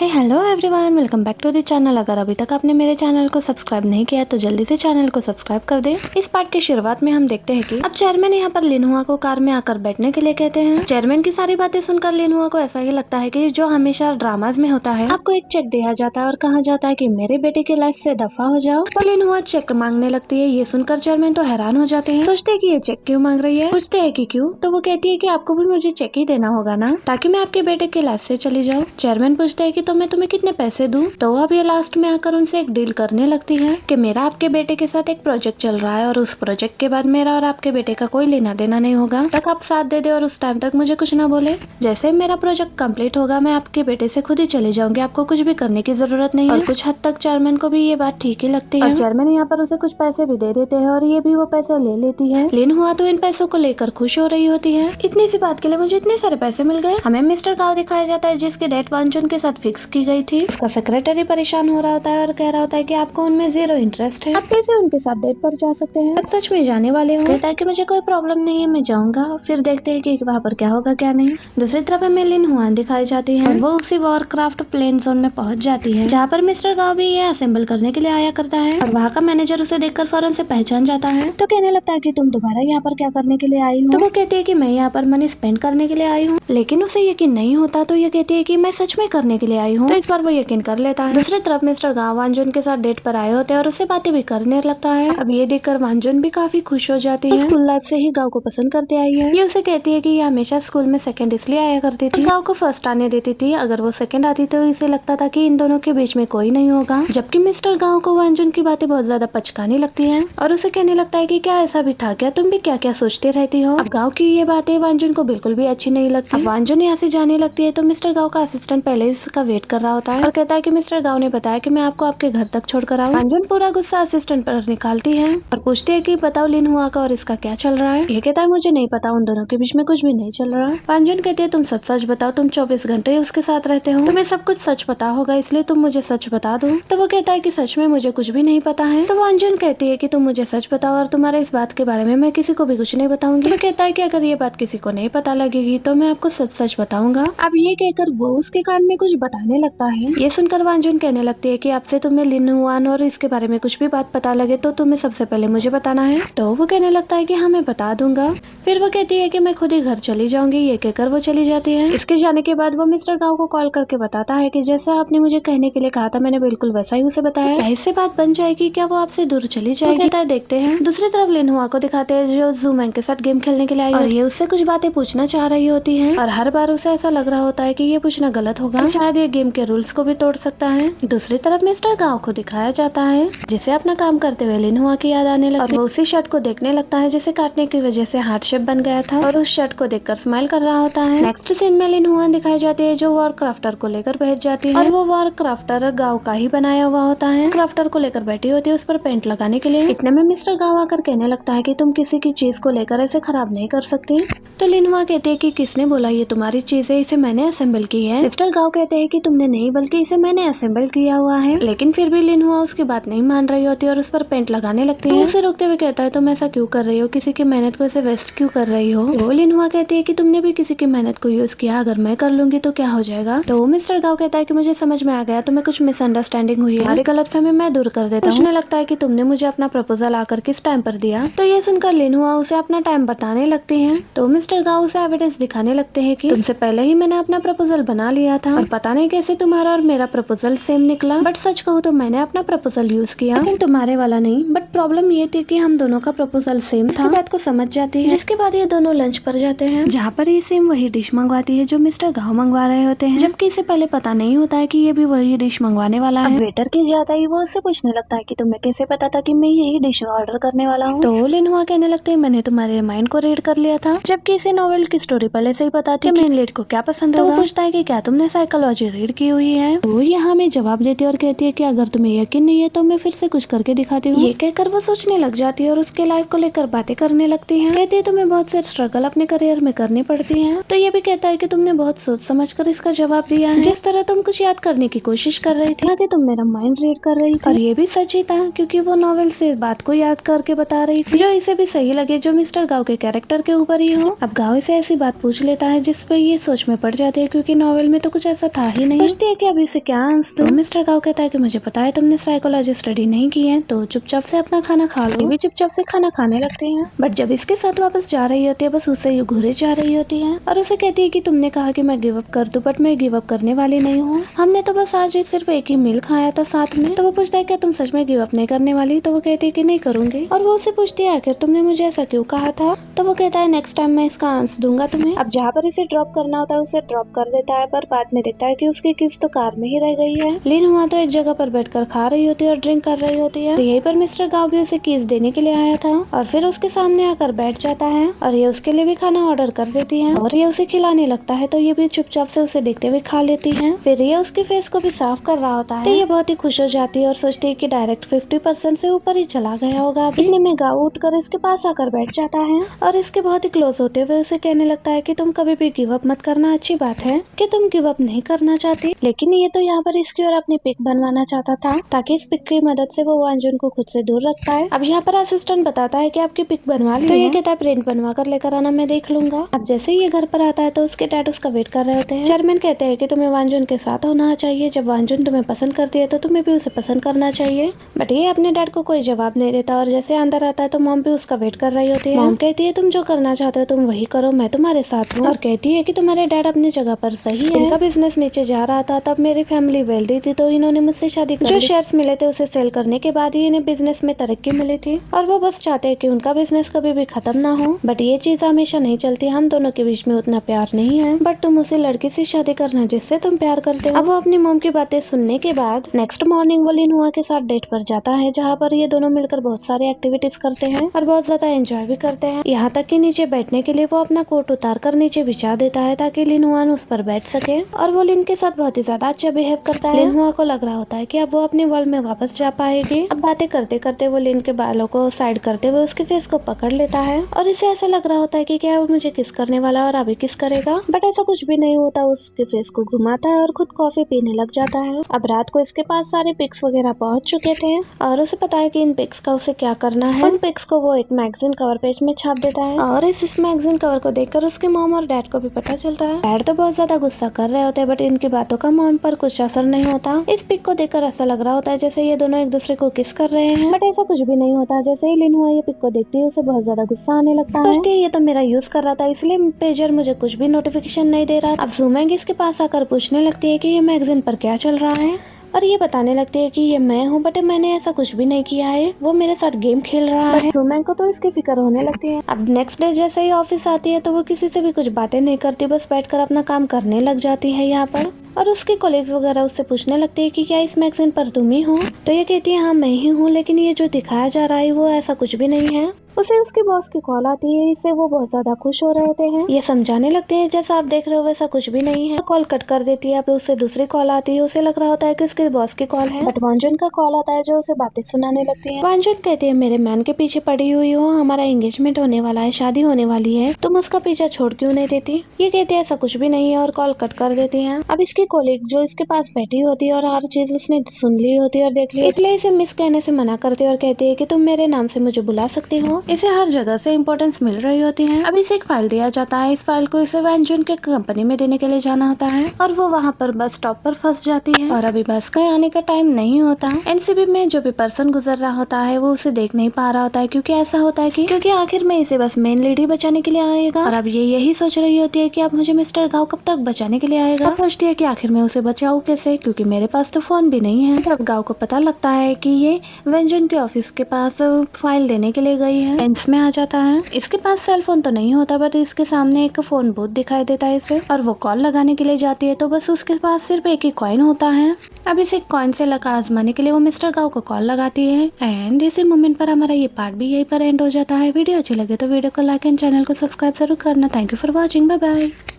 Hello everyone, welcome back to the channel. अगर अभी तक आपने मेरे चैनल को सब्सक्राइब नहीं किया तो जल्दी से चैनल को सब्सक्राइब कर दे। इस पार्ट की शुरुआत में हम देखते हैं कि अब चेयरमैन यहाँ पर लिनहुआ को कार में आकर बैठने के लिए कहते हैं। चेयरमैन की सारी बातें सुनकर लिनहुआ को ऐसा ही लगता है कि जो हमेशा ड्रामाज में होता है, आपको एक चेक दिया जाता है और कहा जाता है कि मेरे बेटे की लाइफ से दफा हो जाओ। तो लिनहुआ चेक मांगने लगती है। ये सुनकर चेयरमैन तो हैरान हो जाते हैं, सोचते हैं कि ये चेक क्यों मांग रही है। पूछते हैं कि क्यों, तो वो कहती है कि आपको भी मुझे चेक ही देना होगा ना, ताकि मैं आपके बेटे की लाइफ से चली जाऊँ। चेयरमैन पूछते है कि तो मैं तुम्हें कितने पैसे दूं। तो अब ये लास्ट में आकर उनसे एक डील करने लगती है कि मेरा आपके बेटे के साथ एक प्रोजेक्ट चल रहा है और उस प्रोजेक्ट के बाद मेरा और आपके बेटे का कोई लेना देना नहीं होगा। तक आप साथ दे दे और उस टाइम तक मुझे कुछ ना बोले। जैसे मेरा प्रोजेक्ट कंप्लीट होगा मैं आपके बेटे से खुद ही चले जाऊंगी, आपको कुछ भी करने की जरूरत नहीं है। और कुछ हद तक चेयरमैन को भी ये बात ठीक ही लगती है। चेयरमैन यहाँ पर उसे कुछ पैसे भी दे देते हैं और ये भी वो पैसे ले लेती है। लिनहुआ तो इन पैसों को लेकर खुश हो रही होती है। इतनी सी बात के लिए मुझे इतने सारे पैसे मिल गए। हमें मिस्टर गाओ दिखाया जाता है जिसकी डेट वांजुन के साथ फिक्स की गई थी। उसका सेक्रेटरी परेशान हो रहा होता है और कह रहा होता है कि आपको उनमें जीरो इंटरेस्ट है, आप कैसे उनके साथ डेट पर जा सकते हैं, आप सच में जाने वाले हो। कहता है कि मुझे कोई प्रॉब्लम नहीं है, मैं जाऊंगा। फिर देखते हैं कि वहाँ पर क्या होगा क्या नहीं। दूसरी तरफ हमें लिनहुआ दिखाई जाती है। वो उसी वॉरक्राफ्ट प्लेन जोन में पहुंच जाती है जहाँ पर मिस्टर गाओ भी ये असेंबल करने के लिए आया करता है। और वहाँ का मैनेजर उसे देखकर फौरन से पहचान जाता है। तो कहने लगता है कि तुम दोबारा यहाँ पर क्या करने के लिए आई हो। तो वो कहती है कि मैं यहाँ पर मनी स्पेंड करने के लिए आई हूँ, लेकिन उसे यकीन नहीं होता। तो ये कहती है कि मैं सच में करने के लिए आई हूँ। तो इस बार वो यकीन कर लेता है। दूसरी तरफ मिस्टर गाओ वांजुन के साथ डेट पर आए होते हैं और उससे बातें भी करने लगता है। अब ये देखकर वांजुन भी काफी खुश हो जाती है। स्कूल लाइफ से ही गाओ को पसंद करते आई है। ये उसे कहती है कि ये हमेशा स्कूल में सेकंड इसलिए आया करती थी, गाओ को फर्स्ट आने देती थी। अगर वो सेकंड आती तो इसे लगता था कि इन दोनों के बीच में कोई नहीं होगा। जबकि मिस्टर गाओ को वांजुन की बातें बहुत ज्यादा पचकाने लगती है और उसे कहने लगता है कि क्या ऐसा भी था क्या, तुम भी क्या क्या सोचते रहती हो। अब गाओ की ये बातें वांजुन को बिल्कुल भी अच्छी नहीं लगती। अब वांजुन यहाँ से जाने लगती है तो मिस्टर गाओ का असिस्टेंट पहले इसका वेट कर रहा होता है और कहता है कि मिस्टर गाओ ने बताया कि मैं आपको आपके घर तक छोड़कर आऊं। वांजुन पूरा गुस्सा असिस्टेंट पर निकालती है और पूछती है कि बताओ लिनहुआ का और इसका क्या चल रहा है। ये कहता है मुझे नहीं पता, उन दोनों के बीच में कुछ भी नहीं चल रहा। वांजुन कहती है तुम सच सच बताओ, तुम 24 घंटे उसके साथ रहते हो, तुम्हें सब कुछ सच पता होगा, इसलिए तुम मुझे सच बता दो। तो वो कहता है कि सच में मुझे कुछ भी नहीं पता है। तो वांजुन कहती है कि तुम मुझे सच बताओ और तुम्हारे इस बात के बारे में मैं किसी को भी कुछ नहीं बताऊंगी। वो कहता है कि अगर ये बात किसी को नहीं पता लगेगी तो मैं आपको सच सच बताऊंगा। अब ये कहकर वो उसके कान में कुछ बताने लगता है। ये सुनकर वांजुन कहने लगती है कि आपसे तुम्हें लिनहुआन और इसके बारे में कुछ भी बात पता लगे तो तुम्हें सबसे पहले मुझे बताना है। तो वो कहने लगता है कि हाँ मैं बता दूंगा। फिर वो कहती है कि मैं खुद ही घर चली जाऊंगी। ये कहकर वो चली जाती है। इसके जाने के बाद वो मिस्टर गाओ को कॉल करके बताता है कि जैसा आपने मुझे कहने के लिए कहा था मैंने बिल्कुल वैसा ही उसे बताया। क्या इससे बात बन जाएगी, क्या वो आपसे दूर चली जाएगी। कहता है देखते हैं। दूसरी तरफ लिनहुआ को दिखाते हैं जो ज़ूमैंग के साथ गेम खेलने के लिए आई और ये उससे कुछ बातें पूछना चाह रही होती है और हर बार उसे ऐसा लग रहा होता है कि ये पूछना गलत होगा, शायद ये गेम के रूल्स को भी तोड़ सकता है। दूसरी तरफ मिस्टर गाओ को दिखाया जाता है जिसे अपना काम करते हुए लिनहुआ की याद आने लगी और वो उसी शर्ट को देखने लगता है जिसे काटने की वजह से हार्ट शेप बन गया था और उस शर्ट को देखकर स्माइल कर रहा होता है। नेक्स्ट सीन में लिनहुआ दिखाई जाती है जो वॉर क्राफ्टर को लेकर बैठ जाती है और वो वॉर क्राफ्टर गाओ का ही बनाया हुआ होता है। क्राफ्टर को लेकर बैठी होती है उस पर पेंट लगाने के लिए। इतने में मिस्टर गाओ आकर कहने लगता है कि तुम किसी की चीज को लेकर ऐसे खराब नहीं कर सकती। तो लिनहुआ कहती है कि किसने बोला ये तुम्हारी चीज है, इसे मैंने असेंबल की है। मिस्टर गाओ कहते हैं कि तुमने नहीं बल्कि इसे मैंने असेंबल किया हुआ है। लेकिन फिर भी लिनहुआ उसकी बात नहीं मान रही होती और उस पर पेंट लगाने लगती है। उसे रोकते हुए कहता है तुम ऐसा क्यों कर रही हो, किसी की मेहनत को ऐसे वेस्ट क्यों कर रही हो। वो लिनहुआ कहती है कि तुमने भी किसी की मेहनत को यूज किया, अगर मैं कर लूंगी तो क्या हो जाएगा। तो वो मिस्टर गाओ कहता है कि मुझे समझ में आ गया, तुम्हें कुछ मिसअंडरस्टैंडिंग हुई है, हमारी गलतफहमी मैं दूर कर देता हूँ। मुझे लगता है कि तुमने मुझे अपना प्रपोजल आकर किस टाइम पर दिया। तो ये सुनकर लिनहुआ उसे अपना टाइम बताने लगती है। तो मिस्टर गाओ उसे एविडेंस दिखाने लगते हैं कि तुमसे पहले ही मैंने अपना प्रपोजल बना लिया था और पता नहीं कैसे तुम्हारा और मेरा प्रपोजल सेम निकला, बट सच कहूँ तो मैंने अपना प्रपोजल यूज किया, लेकिन तुम्हारे वाला नहीं। बट प्रॉब्लम ये थी कि हम दोनों का प्रपोजल सेम था। बात को समझ जाती है जिसके बाद ये दोनों लंच पर जाते हैं जहाँ पर ये सेम वही डिश मंगवाती है जो मिस्टर गाओ मंगवा रहे होते हैं, जबकि इसे पहले पता नहीं होता है कि ये भी वही डिश मंगवाने वाला है। वेटर के जाता ही वो उससे पूछने लगता है कि तुम्हें कैसे पता था कि मैं यही डिश ऑर्डर करने वाला हूँ। तो लिनहुआ कहने लगते हैं मैंने तुम्हारे माइंड को रीड कर लिया था, जबकि इसे नॉवेल की स्टोरी पहले से ही पता थी मेन लीड को क्या पसंद होगा। तो वो पूछता है कि क्या तुमने साइकोलॉजी रीड की हुई है। तो यहाँ में जवाब देती है और कहती है कि अगर तुम्हें यकीन नहीं है तो मैं फिर से कुछ करके दिखाती हूँ। ये कहकर वो सोचने लग जाती है और उसके लाइफ को लेकर बातें करने लगती है। कहती है तुम्हें बहुत से स्ट्रगल अपने करियर में करनी पड़ती है। तो ये भी कहता है कि तुमने बहुत सोच समझ कर इसका जवाब दिया है। जिस तरह तुम कुछ याद करने की कोशिश कर रही थी कि तुम मेरा माइंड रीड कर रही थी। और ये भी सच ही था क्योंकि वो नॉवेल से बात को याद करके बता रही थी जो इसे भी सही लगे, जो मिस्टर गाओ के कैरेक्टर के ऊपर ही हो। अब गाओ इसे ऐसी बात पूछ लेता है जिस पे ये सोच में पड़ जाती है क्योंकि नॉवेल में तो कुछ ऐसा था ही नहीं। नहीं। पूछती है कि अभी से क्या आंसर दूं? मिस्टर गाओ कहता है कि मुझे पता है तुमने साइकोलॉजी स्टडी नहीं की है, तो चुपचाप से अपना खाना खा लो। ये भी चुपचाप से खाना खाने लगते हैं। बट जब इसके साथ वापस जा रही होती है, बस उसे ये घूरे जा रही होती है और उसे कहती है कि तुमने कहा कि मैं गिव अप कर दूं, बट मैं गिव अप करने वाली नहीं हूँ। हमने तो बस आज सिर्फ एक ही मील खाया था साथ में। तो वो पूछता है क्या तुम सच में गिव अप नहीं करने वाली? तो वो कहती है कि नहीं करूंगी। और वो उसे पूछती है आखिर तुमने मुझे ऐसा क्यों कहा था? तो वो कहता है नेक्स्ट टाइम मैं इसका आंसर दूंगा तुम्हें। अब जहाँ पर इसे ड्रॉप करना होता है उसे ड्रॉप कर देता है, पर बाद में देखता है कि उसकी किस तो कार में ही रह गई है। लिन हुआ तो एक जगह पर बैठकर खा रही होती है और ड्रिंक कर रही होती है। तो यहीं पर मिस्टर गाओ भी उसे कीज देने के लिए आया था और फिर उसके सामने आकर बैठ जाता है और ये उसके लिए भी खाना ऑर्डर कर देती है और ये उसे खिलाने लगता है। तो ये भी चुपचाप से उसे देखते हुए खा लेती है। फिर ये उसके फेस को भी साफ कर रहा होता है। तो ये बहुत ही खुश हो जाती है और सोचती है कि डायरेक्ट 50% से ऊपर ही चला गया होगा। इतने में गाओ उठकर इसके पास आकर बैठ जाता है और इसके बहुत ही क्लोज होते हुए उसे कहने लगता है कि तुम कभी भी गिव अप मत करना। अच्छी बात है कि तुम गिव अप नहीं करना चाहती, लेकिन ये तो यहाँ पर इसकी और अपनी पिक बनवाना चाहता था ताकि इस पिक की मदद से वो वांजुन को खुद से दूर रख पाए। अब यहाँ पर असिस्टेंट बताता है कि आपकी पिक बनवा ली। तो ये कहता है प्रिंट बनवा कर लेकर आना, मैं देख लूंगा। अब जैसे ही ये घर पर आता है तो उसके डैड उसका वेट कर रहे होते हैं। चेयरमैन कहते हैं कि तुम्हें वांजुन के साथ होना चाहिए, जब वांजुन तुम्हें पसंद करती है तो तुम्हें भी उसे पसंद करना चाहिए। बट ये अपने डैड को कोई जवाब नहीं देता और जैसे अंदर आता है तो मॉम भी उसका वेट कर रही होती है। मॉम कहती है तुम जो करना चाहते हो तुम वही करो, मैं तुम्हारे साथ हूँ। और कहती है कि तुम्हारे डैड अपनी जगह पर सही है। इनका बिजनेस नीचे जा रहा था तब मेरी फैमिली वेल्दी थी तो इन्होंने मुझसे शादी कर ली। जो शेयर्स मिले थे उसे सेल करने के बाद ही इन्हें बिजनेस में तरक्की मिली थी और वो बस चाहते हैं कि उनका बिजनेस कभी भी खत्म ना हो। बट ये चीज हमेशा नहीं चलती, हम दोनों के बीच में उतना प्यार नहीं है। बट तुम उसे लड़की से शादी करना जिससे तुम प्यार करते हो। अब वो अपनी मॉम की बातें सुनने के बाद नेक्स्ट मॉर्निंग वो लिन हुआ के साथ डेट पर जाता है, जहाँ पर ये दोनों मिलकर बहुत सारी एक्टिविटीज करते हैं और बहुत ज्यादा एंजॉय भी करते हैं। यहाँ तक कि नीचे बैठने के लिए वो अपना कोट उतार कर नीचे बिछा देता है ताकि लिन हुआ उस पर बैठ सके और वो लिन के साथ बहुत ही ज्यादा अच्छा बिहेव करता है। लिन हुआ को लग रहा होता है कि अब वो अपने वर्ल्ड में वापस जा पाएगी। अब बातें करते करते वो लिन के बालों को साइड करते हुए उसके फेस को पकड़ लेता है और इसे ऐसा लग रहा होता है कि क्या वो मुझे किस करने वाला है और अभी किस करेगा। बट ऐसा कुछ भी नहीं होता, उसके फेस को घुमाता है और खुद कॉफी पीने लग जाता है। अब रात को इसके पास सारे पिक्स वगैरह पहुंच चुके थे और उसे पता है कि इन पिक्स का उसे क्या करना है। उन पिक्स को वो एक मैगजीन कवर पेज में छाप देता है और इस मैगजीन कवर को देखकर उसके मॉम और डैड को भी पता चलता है। डैड तो बहुत ज्यादा गुस्सा कर रहे होते हैं बट इनकी बातों का मॉम पर कुछ असर नहीं होता। इस पिक को देखकर ऐसा लग रहा होता है जैसे ये दोनों एक दूसरे को किस कर रहे हैं, बट ऐसा कुछ भी नहीं होता। जैसे ही लिन हुआ ये पिक को देखती है उसे बहुत ज्यादा गुस्सा आने लगता है। सोचती है ये तो मेरा यूज कर रहा था इसलिए पेजर मुझे कुछ भी नोटिफिकेशन नहीं दे रहा। अब ज़ूमेंग इसके पास आकर पूछने लगती है कि ये मैगजीन पर क्या चल रहा है और ये बताने लगती है कि ये मैं हूँ बट मैंने ऐसा कुछ भी नहीं किया है, वो मेरे साथ गेम खेल रहा है। ज़ूमेंग को तो इसकी फिक्र होने लगती है। अब नेक्स्ट डे जैसे ही ऑफिस आती है तो वो किसी से भी कुछ बातें नहीं करती, बस बैठकर अपना काम करने लग जाती है यहाँ पर। और उसके कॉलेग्स वगैरह उससे पूछने लगते हैं कि क्या इस मैगजीन पर तुम ही हो? तो ये कहती है हाँ मैं ही हूँ, लेकिन ये जो दिखाया जा रहा है वो ऐसा कुछ भी नहीं है। उसे उसके बॉस की कॉल आती है, इससे वो बहुत ज्यादा खुश हो रहे होते हैं। ये समझाने लगते हैं जैसा आप देख रहे हो वैसा कुछ भी नहीं है। कॉल कट कर देती है। अब उससे दूसरी कॉल आती है, उसे लग रहा होता है कि उसके बॉस की कॉल है, बट वांजुन का कॉल आता है जो उसे बातें सुनाने लगती है। वांजुन कहती है मेरे मैन के पीछे पड़ी हुई हो, हमारा एंगेजमेंट होने वाला है, शादी होने वाली है, तुम उसका पीछा छोड़ क्यों नहीं देती? ये कहती है ऐसा कुछ भी नहीं है और कॉल कट कर देती है। अब इसकी कोलीग जो इसके पास बैठी होती है और हर चीज उसने सुन ली होती है और देख ली, इसलिए इसे मिस कहने से मना करती है और कहती है कि तुम मेरे नाम से मुझे बुला सकती हो। इसे हर जगह से इम्पोर्टेंस मिल रही होती है। अब इसे एक फाइल दिया जाता है, इस फाइल को इसे वांजुन के कंपनी में देने के लिए जाना होता है और वो वहाँ पर बस स्टॉप पर फंस जाती है और अभी बस का आने का टाइम नहीं होता। एनसीबी में जो भी पर्सन गुजर रहा होता है वो उसे देख नहीं पा रहा होता है, क्योंकि ऐसा होता है कि क्योंकि आखिर में इसे बस मेन लीड ही बचाने के लिए आएगा और अब ये यही सोच रही होती है कि अब मुझे मिस्टर गाओ कब तक बचाने के लिए आएगा। सोचती है कि आखिर में उसे बचाऊं कैसे, क्योंकि मेरे पास तो फोन भी नहीं है। अब गाओ को पता लगता है कि ये वांजुन के ऑफिस के पास फाइल देने के लिए गई है। बेंच में आ जाता है, इसके पास सेल फोन तो नहीं होता बट इसके सामने एक फोन बूथ दिखाई देता है इसे और वो कॉल लगाने के लिए जाती है तो बस उसके पास सिर्फ एक ही कॉइन होता है। अब इसे कॉइन से लगा आजमाने के लिए वो मिस्टर गाओ को कॉल लगाती है एंड इसी मोमेंट पर हमारा ये पार्ट भी यहीं पर एंड हो जाता है। वीडियो अच्छी लगे तो वीडियो को लाइक एंड चैनल को सब्सक्राइब जरूर करना। Thank you for watching, bye bye.